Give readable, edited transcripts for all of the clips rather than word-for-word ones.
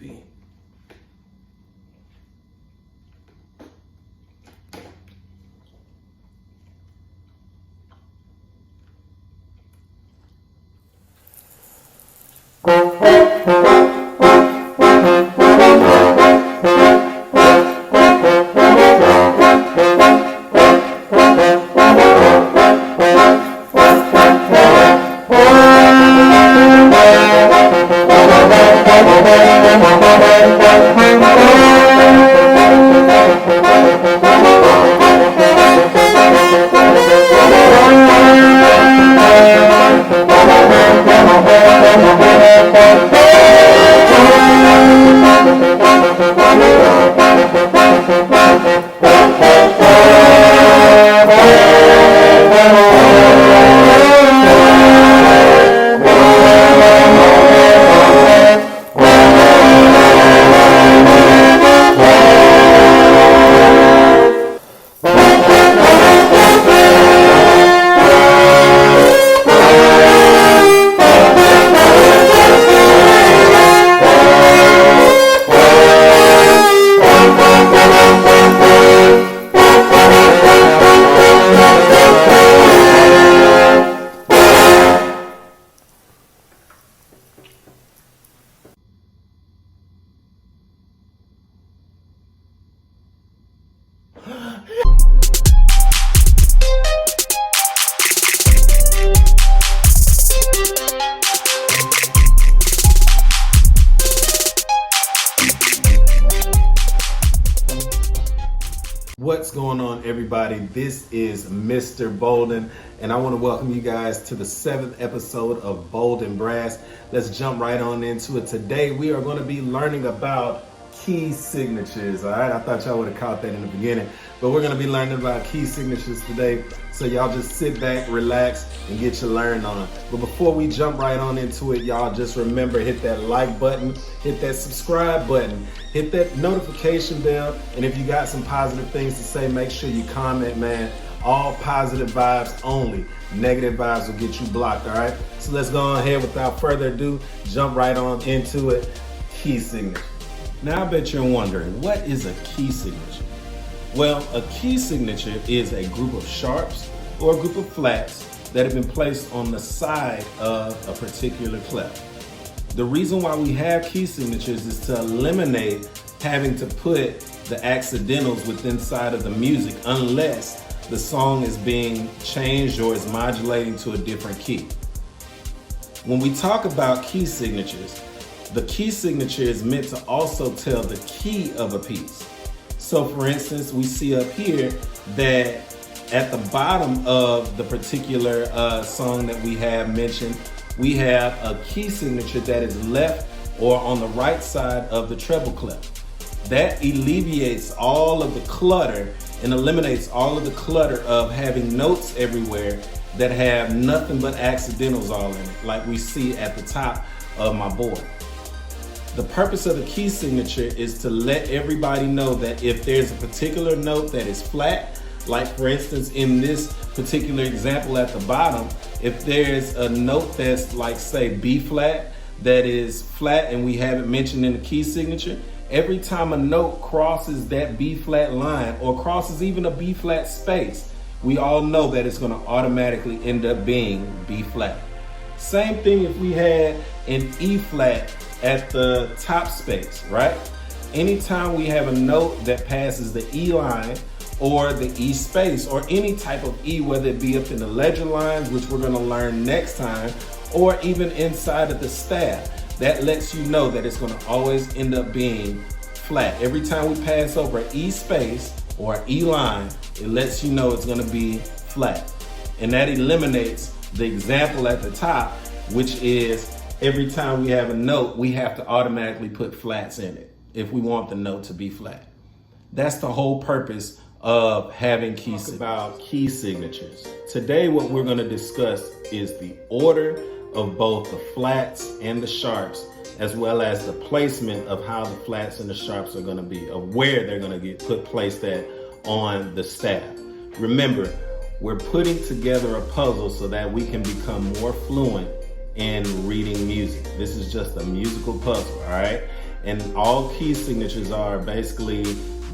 be. What's going on, everybody? This is Mr. Bolden, and I want to welcome you guys to the 7th episode of Bolden Brass. Let's jump right on into it. Today, we are going to be learning about key signatures, all right? I thought y'all would have caught that in the beginning, but we're going to be learning about key signatures today. So y'all just sit back, relax, and get your learn on. But before we jump right on into it, y'all just remember, hit that like button, hit that subscribe button, hit that notification bell, and if you got some positive things to say, make sure you comment, man. All positive vibes only. Negative vibes will get you blocked, all right? So let's go on ahead without further ado, jump right on into it. Key signature. Now I bet you're wondering, what is a key signature? Well, a key signature is a group of sharps or a group of flats that have been placed on the side of a particular clef. The reason why we have key signatures is to eliminate having to put the accidentals within side of the music unless the song is being changed or is modulating to a different key. When we talk about key signatures, the key signature is meant to also tell the key of a piece. So for instance, we see up here that at the bottom of the particular song that we have mentioned, we have a key signature that is left or on the right side of the treble clef. That alleviates all of the clutter and eliminates all of the clutter of having notes everywhere that have nothing but accidentals all in it, like we see at the top of my board. The purpose of the key signature is to let everybody know that if there's a particular note that is flat, like for instance in this particular example at the bottom, if there's a note that's like say B flat that is flat and we have it mentioned in the key signature, every time a note crosses that B flat line or crosses even a B flat space, we all know that it's going to automatically end up being B flat. Same thing if we had an E flat at the top space, right? Anytime we have a note that passes the E line or the E space or any type of E, whether it be up in the ledger lines, which we're going to learn next time, or even inside of the staff, that lets you know that it's going to always end up being flat. Every time we pass over an E space or an E line, it lets you know it's going to be flat. And that eliminates the example at the top, which is every time we have a note, we have to automatically put flats in it if we want the note to be flat. That's the whole purpose of having key signatures. About key signatures. Today, what we're going to discuss is the order of both the flats and the sharps, as well as the placement of how the flats and the sharps are going to be, of where they're going to get placed at on the staff. Remember, we're putting together a puzzle so that we can become more fluent in reading music. This is just a musical puzzle, all right? And all key signatures are basically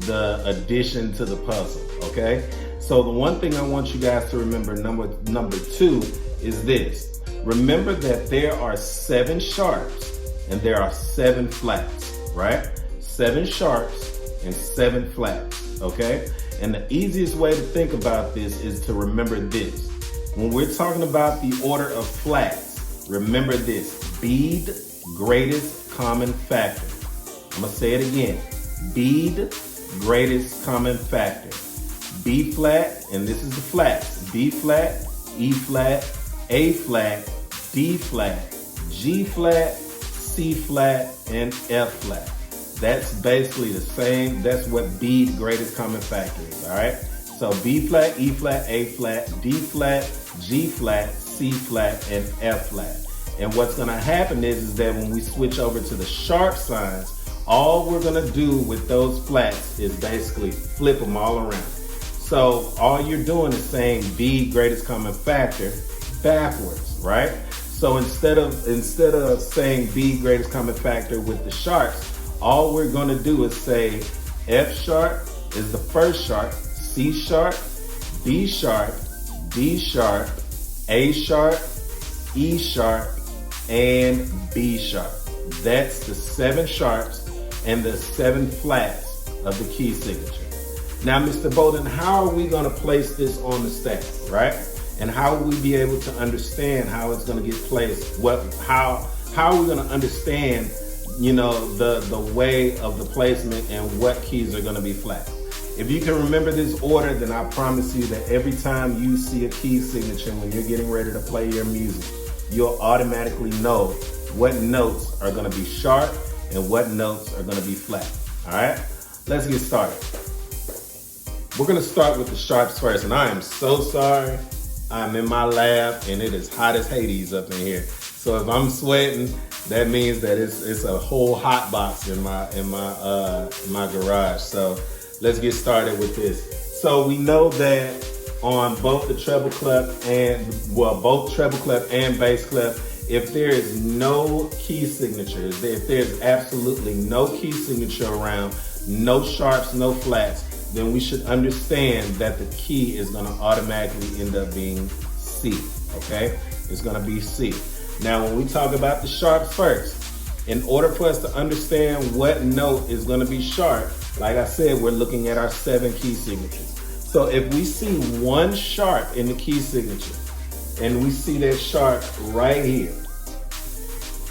the addition to the puzzle, okay? So the one thing I want you guys to remember, number two, is this. Remember that there are 7 sharps and there are 7 flats, right? 7 sharps and 7 flats, okay? And the easiest way to think about this is to remember this. When we're talking about the order of flats, remember this: bead, greatest common factor. I'm gonna say it again. Bead, greatest common factor. B flat, and this is the flats: B flat, E flat, A flat, D flat, G flat, C flat, and F flat. That's basically the same. That's what bead, greatest common factor is, all right? So B flat, E flat, A flat, D flat, G flat, C flat, and F flat. And what's gonna happen is that when we switch over to the sharp signs, all we're gonna do with those flats is basically flip them all around. So all you're doing is saying B, greatest common factor, backwards, right? So instead of saying B, greatest common factor with the sharps, all we're gonna do is say F sharp is the first sharp, C sharp, B sharp, D sharp, A sharp, E sharp, and B sharp. That's the 7 sharps and the 7 flats of the key signature. Now, Mr. Bolden, how are we gonna place this on the staff, right? And how will we be able to understand how it's gonna get placed? How are we gonna understand, the way of the placement and what keys are gonna be flat? If you can remember this order, then I promise you that every time you see a key signature when you're getting ready to play your music, you'll automatically know what notes are gonna be sharp and what notes are gonna be flat, all right? Let's get started. We're gonna start with the sharps first, and I am so sorry. I'm in my lab and it is hot as Hades up in here. So if I'm sweating, that means that it's a whole hot box in my garage. So let's get started with this. So we know that on both the treble clef and bass clef, if there is no key signatures, if there's absolutely no key signature around, no sharps, no flats, then we should understand that the key is gonna automatically end up being C, okay? It's gonna be C. Now, when we talk about the sharps first, in order for us to understand what note is gonna be sharp, like I said, we're looking at our 7 key signatures. So if we see one sharp in the key signature, and we see that sharp right here,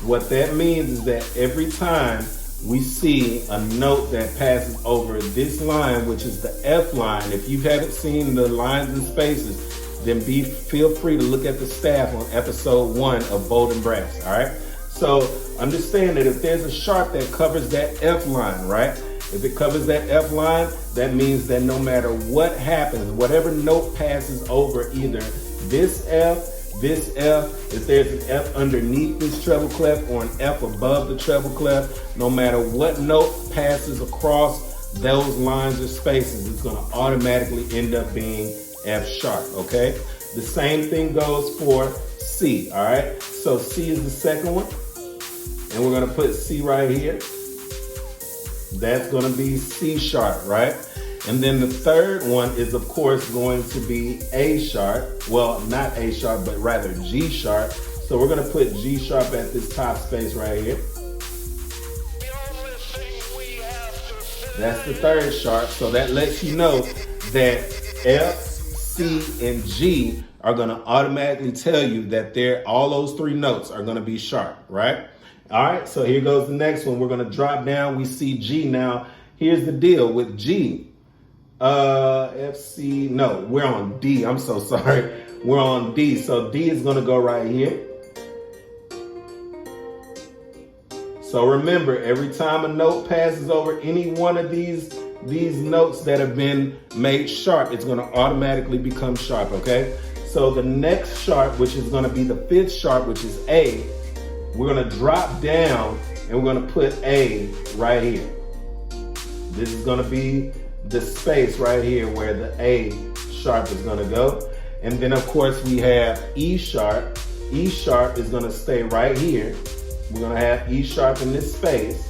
what that means is that every time we see a note that passes over this line, which is the F line. If you haven't seen the lines and spaces, then feel free to look at the staff on episode 1 of Bolden Brass, all right? So understand that if there's a sharp that covers that F line, right? If it covers that F line, that means that no matter what happens, whatever note passes over either this F, if there's an F underneath this treble clef or an F above the treble clef, no matter what note passes across those lines or spaces, it's gonna automatically end up being F sharp, okay? The same thing goes for C, all right? So C is the second one, and we're gonna put C right here. That's gonna be C sharp, right? And then the third one is, of course, going to be A sharp. Well, not A sharp, but rather G sharp. So we're gonna put G sharp at this top space right here. That's the third sharp. So that lets you know that F, C, and G are gonna automatically tell you that all those 3 notes are gonna be sharp, right? All right, so here goes the next one. We're gonna drop down, we see G. Now, here's the deal with G. F, C, no, we're on D, I'm so sorry. We're on D, so D is gonna go right here. So remember, every time a note passes over any one of these notes that have been made sharp, it's gonna automatically become sharp, okay? So the next sharp, which is gonna be the 5th sharp, which is A, we're gonna drop down and we're gonna put A right here. This is gonna be the space right here where the A sharp is gonna go. And then of course we have E sharp. E sharp is gonna stay right here. We're gonna have E sharp in this space.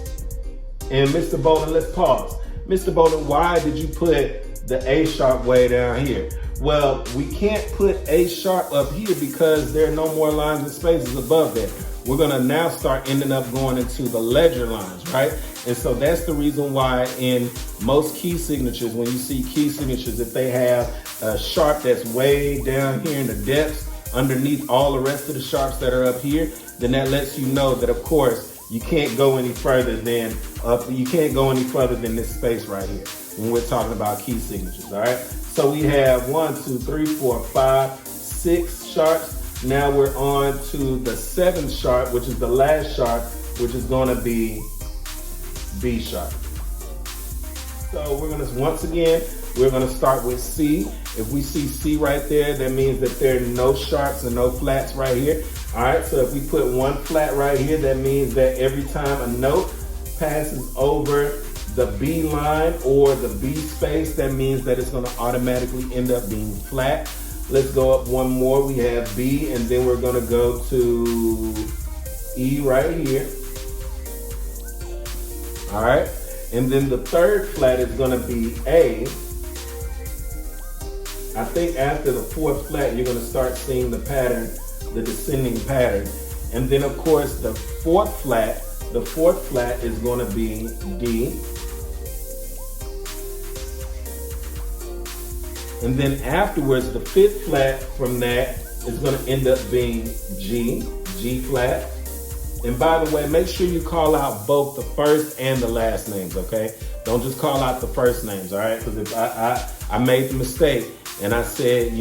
And Mr. Bolden, let's pause. Mr. Bolden, why did you put the A sharp way down here? Well, we can't put A sharp up here because there are no more lines and spaces above that. We're gonna now start ending up going into the ledger lines, right? And so that's the reason why in most key signatures, when you see key signatures, if they have a sharp that's way down here in the depths, underneath all the rest of the sharps that are up here, then that lets you know that, of course, you can't go any further than this space right here when we're talking about key signatures, all right? So we have 1, 2, 3, 4, 5, 6 sharps. Now we're on to the 7th sharp, which is the last sharp, which is gonna be B sharp. So we're gonna start with C. If we see C right there, that means that there are no sharps and no flats right here. All right, so if we put one flat right here, that means that every time a note passes over the B line or the B space, that means that it's gonna automatically end up being flat. Let's go up one more. We have B, and then we're gonna go to E right here. All right, and then the 3rd flat is gonna be A. I think after the 4th flat, you're gonna start seeing the pattern, the descending pattern. And then of course, the 4th flat is gonna be D. And then afterwards, the 5th flat from that is gonna end up being G flat. And by the way, make sure you call out both the first and the last names, okay? Don't just call out the first names, all right? Because if I made the mistake and I said,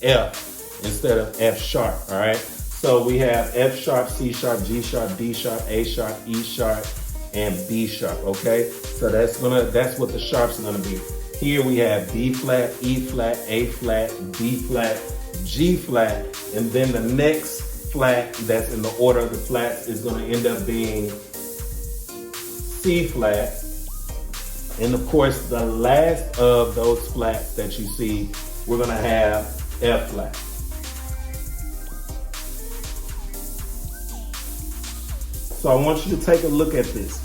F instead of F sharp, all right? So we have F sharp, C sharp, G sharp, D sharp, A sharp, E sharp, and B sharp, okay? So that's what the sharps are gonna be. Here we have B flat, E flat, A flat, B flat, G flat, and then the next flat that's in the order of the flats is gonna end up being C flat. And of course, the last of those flats that you see, we're gonna have F flat. So I want you to take a look at this.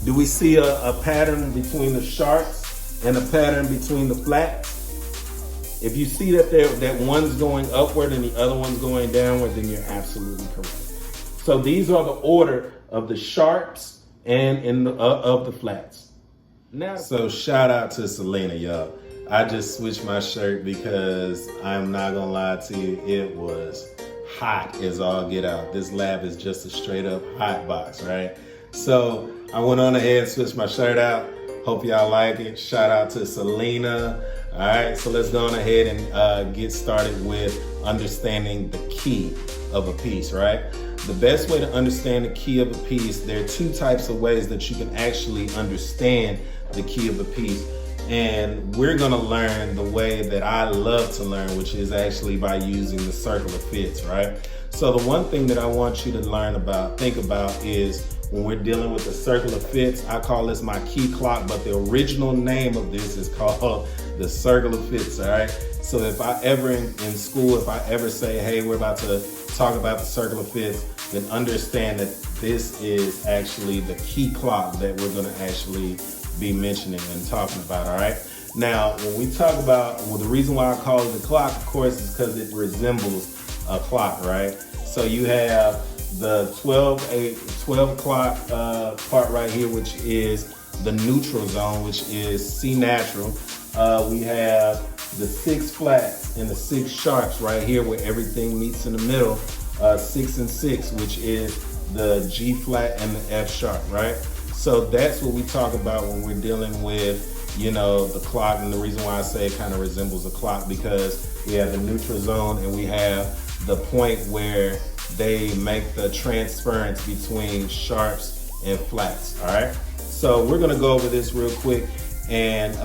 Do we see a pattern between the sharps and a pattern between the flats? If you see that one's going upward and the other one's going downward, then you're absolutely correct. So these are the order of the sharps and of the flats. Now, so shout out to Selena, y'all. I just switched my shirt because I'm not gonna lie to you, it was hot as all get out. This lab is just a straight up hot box, right? So I went on ahead and switched my shirt out. Hope y'all like it. Shout out to Selena. All right, so let's go on ahead and get started with understanding the key of a piece, right? The best way to understand the key of a piece, there are 2 types of ways that you can actually understand the key of a piece. And we're gonna learn the way that I love to learn, which is actually by using the circle of fifths, right? So the one thing that I want you to think about is when we're dealing with the circle of fifths, I call this my key clock, but the original name of this is called the circle of fifths, all right? So if I ever in school, if I ever say, hey, we're about to talk about the circle of fifths, then understand that this is actually the key clock that we're gonna actually be mentioning and talking about, all right? Now, when we talk about, the reason why I call it a clock, of course, is because it resembles a clock, right? So you have the 12 o'clock part right here, which is the neutral zone, which is C natural. We have the 6 flats and the 6 sharps right here where everything meets in the middle, 6 and 6, which is the G flat and the F sharp, right? So that's what we talk about when we're dealing with, the clock. And the reason why I say it kind of resembles a clock, because we have the neutral zone and we have the point where they make the transference between sharps and flats, all right? So we're gonna go over this real quick, and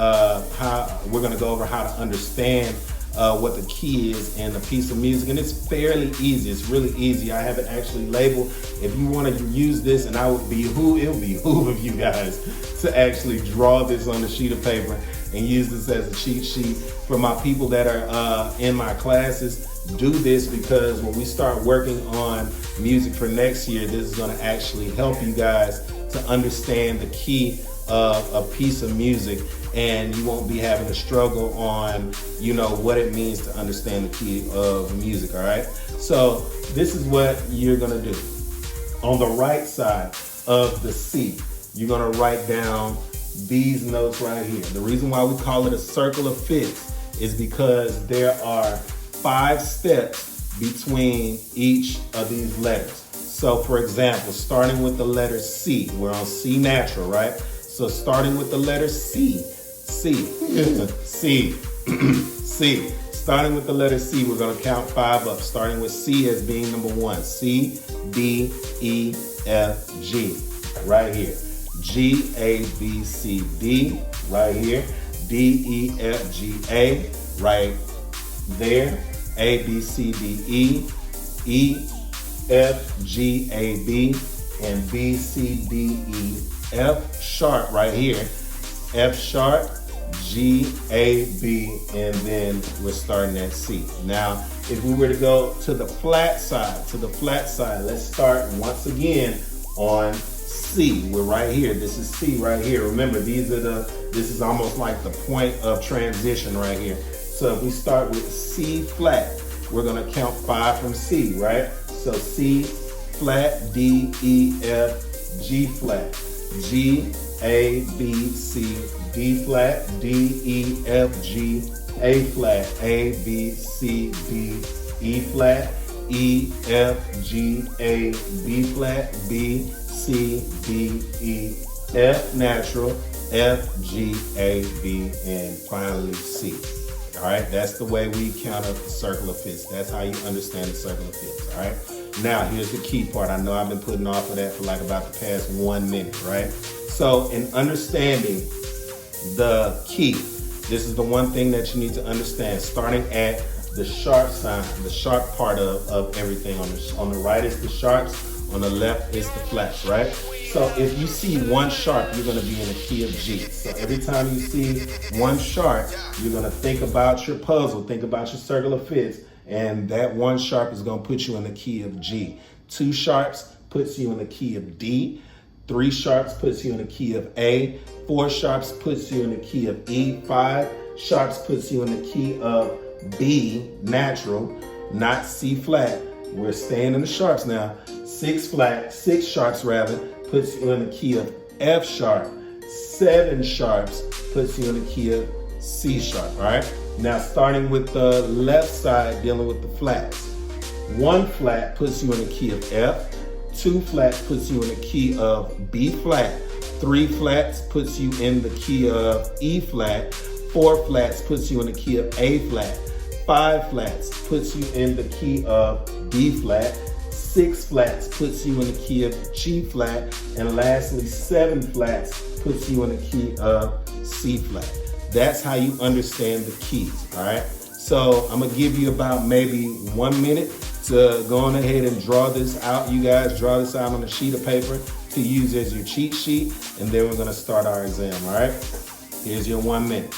we're gonna go over how to understand what the key is in a piece of music. And it's fairly easy, it's really easy. I have it actually labeled. If you wanna use this, and it would behoove of you guys to actually draw this on a sheet of paper and use this as a cheat sheet. For my people that are in my classes, do this because when we start working on music for next year, this is going to actually help you guys to understand the key of a piece of music, and you won't be having to struggle on, what it means to understand the key of music, all right? So this is what you're going to do. On the right side of the C, you're going to write down these notes right here. The reason why we call it a circle of fifths is because there are 5 steps between each of these letters. So for example, starting with the letter C, we're on C natural, right? So starting with the letter C, C, C, C. Starting with the letter C, we're going to count 5 up, starting with C as being number 1. C, D, E, F, G, right here. G, A, B, C, D, right here. D, E, F, G, A, right there. A, B, C, D, E, E, F, G, A, B, and B, C, D, E, F sharp right here. F sharp, G, A, B, and then we're starting at C. Now, if we were to go to the flat side, let's start once again on C. We're right here. This is C right here. Remember, this is almost like the point of transition right here. So if we start with C flat, we're going to count 5 from C, right? So C flat, D, E, F, G flat, G, A, B, C, D flat, D, E, F, G, A flat, A, B, C, D, E flat, E, F, G, A, B flat, B, C, D, E, F natural, F, G, A, B, and finally C. All right, that's the way we count up the circle of fifths. That's how you understand the circle of fifths, all right? Now, here's the key part. I know I've been putting off of that for like about the past 1 minute, right? So in understanding the key, this is the one thing that you need to understand, starting at the sharp sign, the sharp part of everything. On the right is the sharps, on the left is the flats, right? So if you see 1 sharp, you're gonna be in the key of G. So every time you see 1 sharp, you're gonna think about your puzzle, think about your circle of fifths, and that 1 sharp is gonna put you in the key of G. 2 sharps puts you in the key of D. 3 sharps puts you in the key of A. 4 sharps puts you in the key of E. 5 sharps puts you in the key of B natural, not C flat. We're staying in the sharps now. 6 sharps rather, puts you in the key of F sharp. 7 sharps puts you in the key of C sharp, all right? Now starting with the left side, dealing with the flats. 1 flat puts you in the key of F. 2 flats puts you in the key of B flat. 3 flats puts you in the key of E flat. 4 flats puts you in the key of A flat. 5 flats puts you in the key of B flat. 6 flats puts you in the key of G flat. And lastly, 7 flats puts you in the key of C flat. That's how you understand the keys, all right? So I'm gonna give you about maybe 1 minute to go on ahead and draw this out. You guys draw this out on a sheet of paper to use as your cheat sheet, and then we're gonna start our exam, all right? Here's your 1 minute.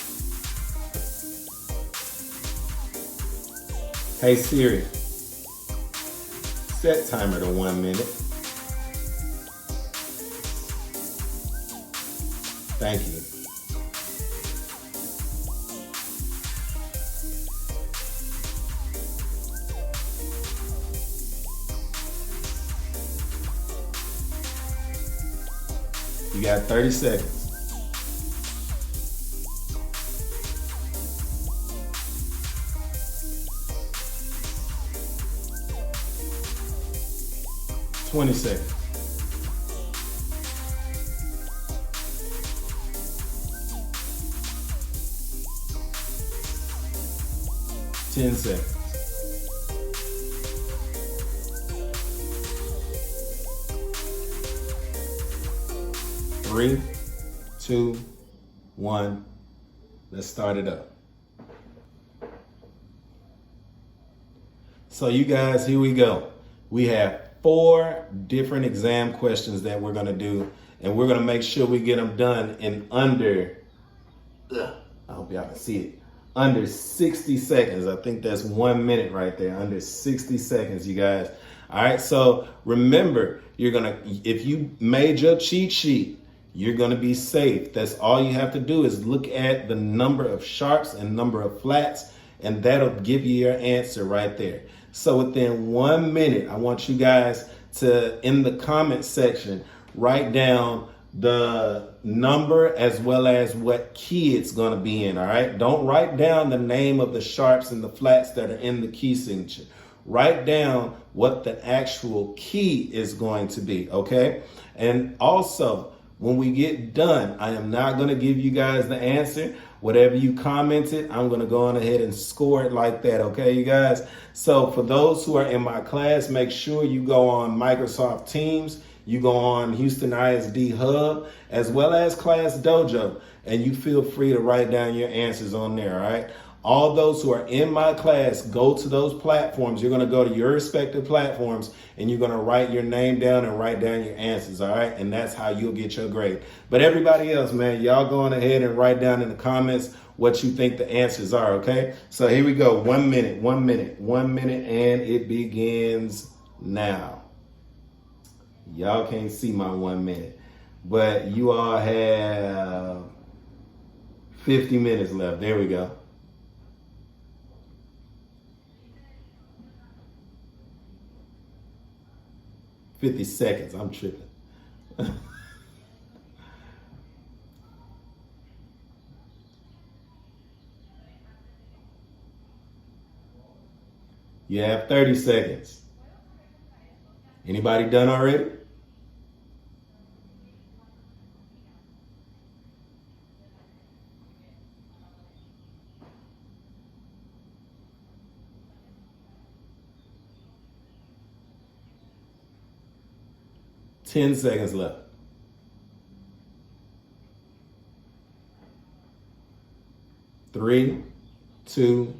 Hey Siri, set timer to 1 minute. Thank you. You got 30 seconds. $20 seconds. 10 seconds. 3, 2, 1. Let's start it up. So you guys, here we go. We have 4 different exam questions that we're gonna do, and we're gonna make sure we get them done in under, I hope y'all can see it, under 60 seconds. I think that's 1 minute right there, under 60 seconds, you guys. All right, so remember, if you made your cheat sheet, you're gonna be safe. That's all you have to do is look at the number of sharps and number of flats, and that'll give you your answer right there. So within 1 minute, I want you guys to, in the comment section, write down the number as well as what key it's going to be in. All right, don't write down the name of the sharps and the flats that are in the key signature. Write down what the actual key is going to be. Okay, and also when we get done, I am not going to give you guys the answer. Whatever you commented, I'm going to go on ahead and score it like that. Okay, you guys. So for those who are in my class, make sure you go on Microsoft Teams. You go on Houston ISD Hub as well as Class Dojo, and you feel free to write down your answers on there, all right? All those who are in my class, go to those platforms. You're going to go to your respective platforms, and you're going to write your name down and write down your answers, all right? And that's how you'll get your grade. But everybody else, man, y'all go on ahead and write down in the comments what you think the answers are, okay? So here we go. 1 minute, 1 minute, 1 minute, and it begins now. Y'all can't see my 1 minute, but you all have 50 minutes left. There we go. "50 seconds, I'm tripping. You have 30 seconds. Anybody done already? Ten seconds left. 3, 2,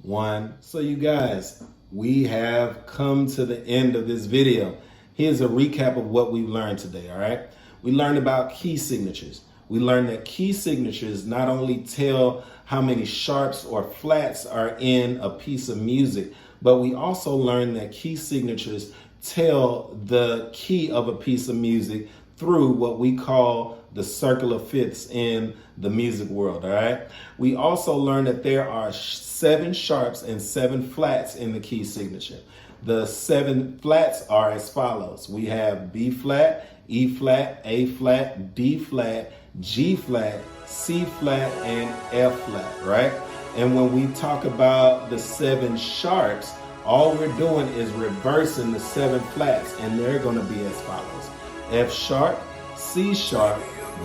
1. So you guys, we have come to the end of this video. Here's a recap of what we've learned today, all right? We learned about key signatures. We learned that key signatures not only tell how many sharps or flats are in a piece of music, but we also learned that key signatures tell the key of a piece of music through what we call the circle of fifths in the music world, all right? We also learned that there are 7 sharps and 7 flats in the key signature. The 7 flats are as follows. We have B flat, E flat, A flat, D flat, G flat, C flat, and F flat, right? And when we talk about the 7 sharps, all we're doing is reversing the 7 flats, and they're going to be as follows. F sharp, C sharp,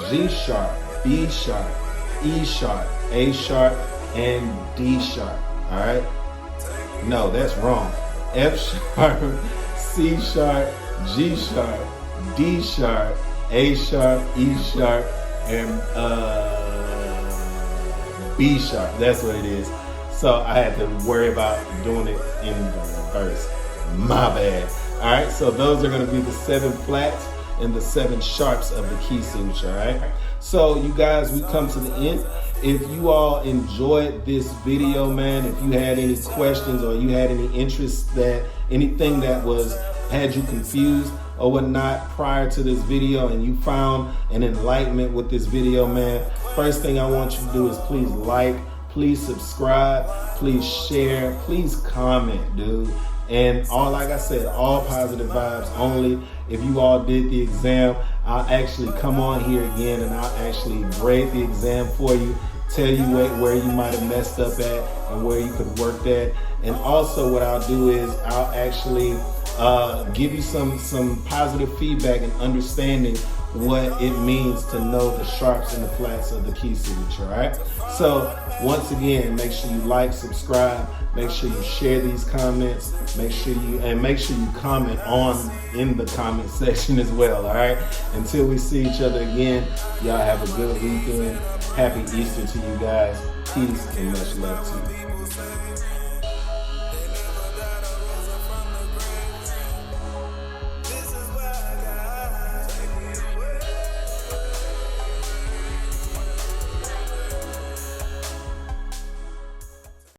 G sharp, B sharp, E sharp, A sharp, and D sharp. All right? No, that's wrong. F sharp, C sharp, G sharp, D sharp, A sharp, E sharp, and B sharp. That's what it is. So I had to worry about doing it in the reverse. My bad. All right, so those are going to be the 7 flats and the 7 sharps of the key signature, all right? So you guys, we come to the end. If you all enjoyed this video, man, if you had any questions or you had any interest, that anything that had you confused or whatnot prior to this video, and you found an enlightenment with this video, man, first thing I want you to do is please like, please subscribe, please share, please comment, dude. And like I said, all positive vibes only. If you all did the exam, I'll actually come on here again and I'll actually grade the exam for you, tell you where you might have messed up at and where you could work that. And also what I'll do is I'll actually give you some positive feedback and understanding what it means to know the sharps and the flats of the key signature, all right? So once again, make sure you like, subscribe, make sure you share these comments, make sure you comment in the comment section as well, all right? Until we see each other again, y'all have a good weekend. Happy Easter to you guys. Peace and much love to you.